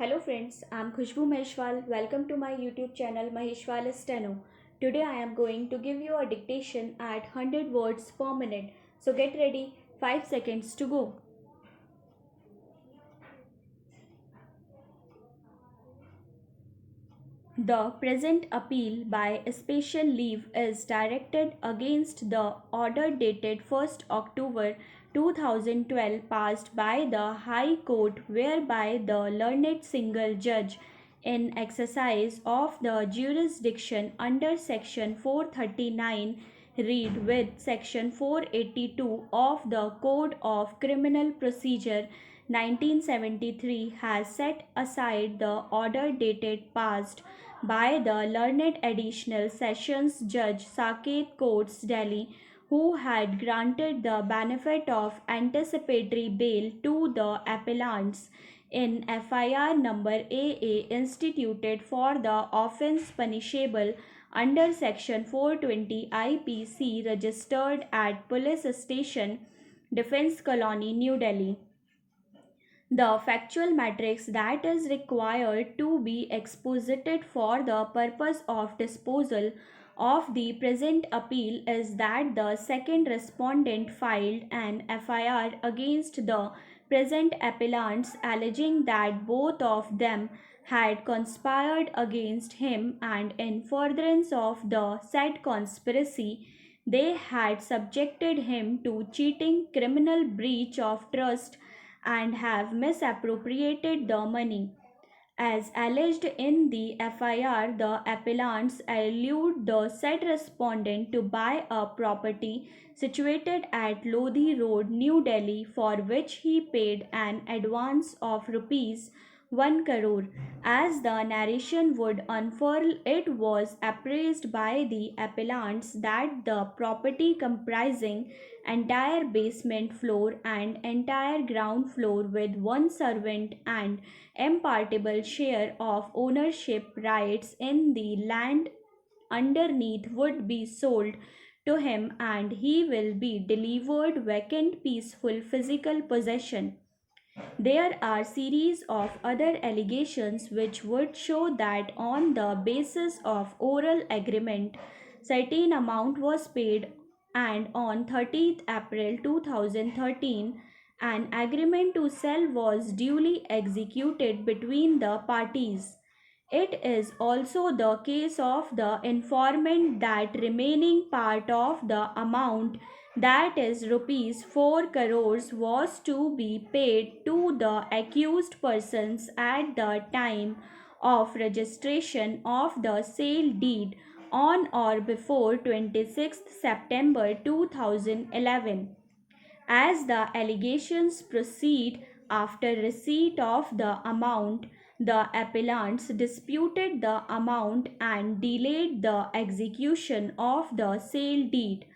Hello friends, I am Khushbu Maheshwal. Welcome to my YouTube channel Maheshwal Steno. Today I am going to give you a dictation at 100 words per minute. So get ready, 5 seconds to go. The present appeal by special leave is directed against the order dated 1st October 2012 passed by the High Court whereby the learned single judge in exercise of the jurisdiction under section 439 read with section 482 of the Code of Criminal Procedure 1973 has set aside the order dated passed by the learned additional sessions judge Saket Courts Delhi, who had granted the benefit of anticipatory bail to the appellants in FIR number AA instituted for the offence punishable under section 420 IPC registered at police station Defence Colony, New Delhi. The factual matrix that is required to be exposited for the purpose of disposal of the present appeal is that the second respondent filed an FIR against the present appellants alleging that both of them had conspired against him and in furtherance of the said conspiracy they had subjected him to cheating, criminal breach of trust, and have misappropriated the money. As alleged in the FIR, the appellants allude the said respondent to buy a property situated at Lodhi Road, New Delhi, for which he paid an advance of rupees 1 crore. As the narration would unfurl, it was appraised by the appellants that the property comprising entire basement floor and entire ground floor with one servant and impartible share of ownership rights in the land underneath would be sold to him and he will be delivered vacant peaceful physical possession. There are series of other allegations which would show that on the basis of oral agreement certain amount was paid and on 30th April 2013 an agreement to sell was duly executed between the parties. It is also the case of the informant that remaining part of the amount, that is rupees 4 crores, was to be paid to the accused persons at the time of registration of the sale deed on or before 26th September 2011. As the allegations proceed after receipt of the amount, the appellants disputed the amount and delayed the execution of the sale deed.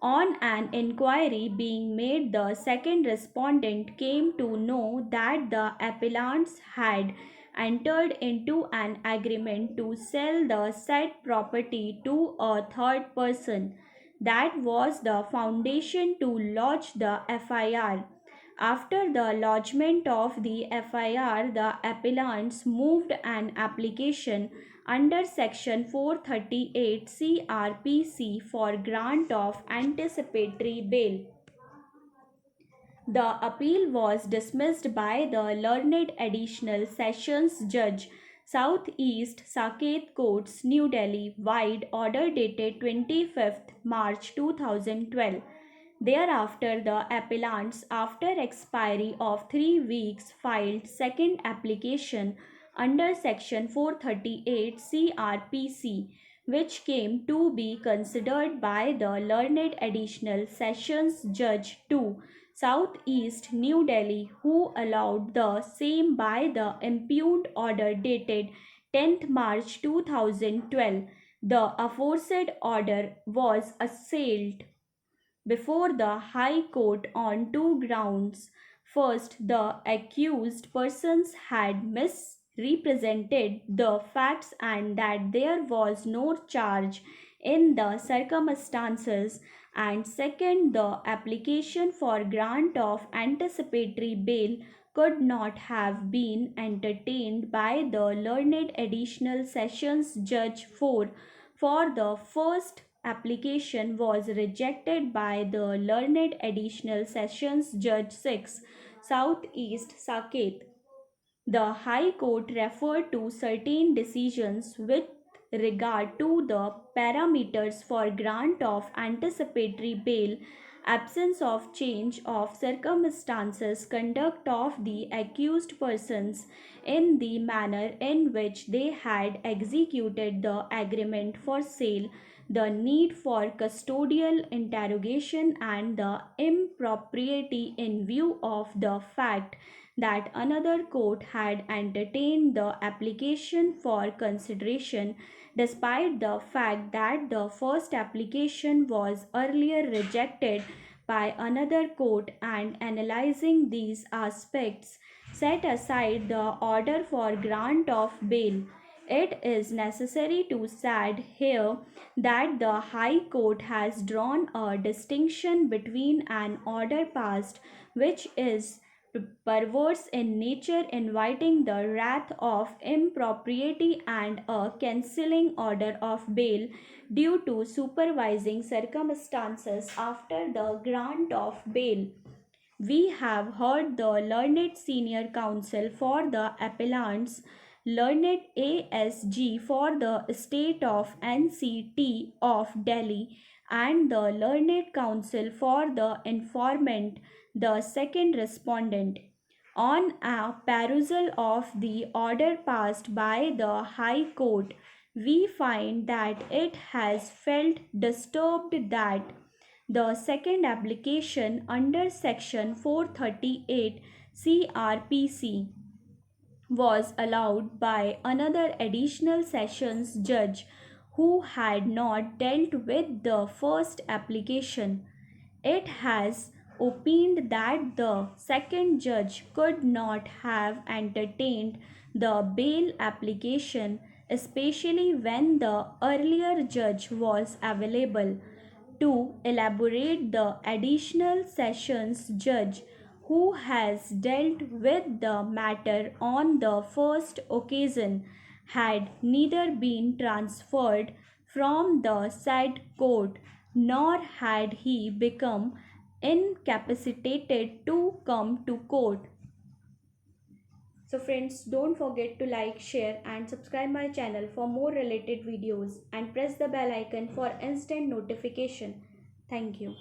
On an inquiry being made, the second respondent came to know that the appellants had entered into an agreement to sell the said property to a third person. That was the foundation to lodge the FIR. After the lodgment of the FIR, the appellants moved an application under Section 438 CRPC for grant of anticipatory bail. The appeal was dismissed by the learned additional sessions judge, Southeast Saket Courts, New Delhi, wide order dated 25th March 2012. Thereafter, the appellants, after expiry of 3 weeks, filed second application under Section 438 CRPC, which came to be considered by the learned additional sessions judge 2 Southeast New Delhi, who allowed the same by the impugned order dated 10th March 2012. The aforesaid order was assailed before the High Court on two grounds. First, the accused persons had misrepresented the facts and that there was no charge in the circumstances, and second, the application for grant of anticipatory bail could not have been entertained by the learned additional sessions judge 4 for the first application was rejected by the learned additional sessions judge 6 Southeast Saket. The High Court referred to certain decisions with regard to the parameters for grant of anticipatory bail, absence of change of circumstances, conduct of the accused persons in the manner in which they had executed the agreement for sale, the need for custodial interrogation, and the impropriety in view of the fact that another court had entertained the application for consideration despite the fact that the first application was earlier rejected by another court, and analyzing these aspects set aside the order for grant of bail. It is necessary to add here that the High Court has drawn a distinction between an order passed which is perverse in nature, inviting the wrath of impropriety, and a cancelling order of bail due to supervising circumstances after the grant of bail. We have heard the learned senior counsel for the appellants, learned ASG for the state of NCT of Delhi, and the learned counsel for the informant, the second respondent. On a perusal of the order passed by the High Court, we find that it has felt disturbed that the second application under Section 438 CRPC was allowed by another additional sessions judge who had not dealt with the first application. It has opined that the second judge could not have entertained the bail application, especially when the earlier judge was available. To elaborate, the additional sessions judge who has dealt with the matter on the first occasion had neither been transferred from the said court nor had he become incapacitated to come to court. So friends, don't forget to like, share and subscribe my channel for more related videos, and press the bell icon for instant notification. Thank you.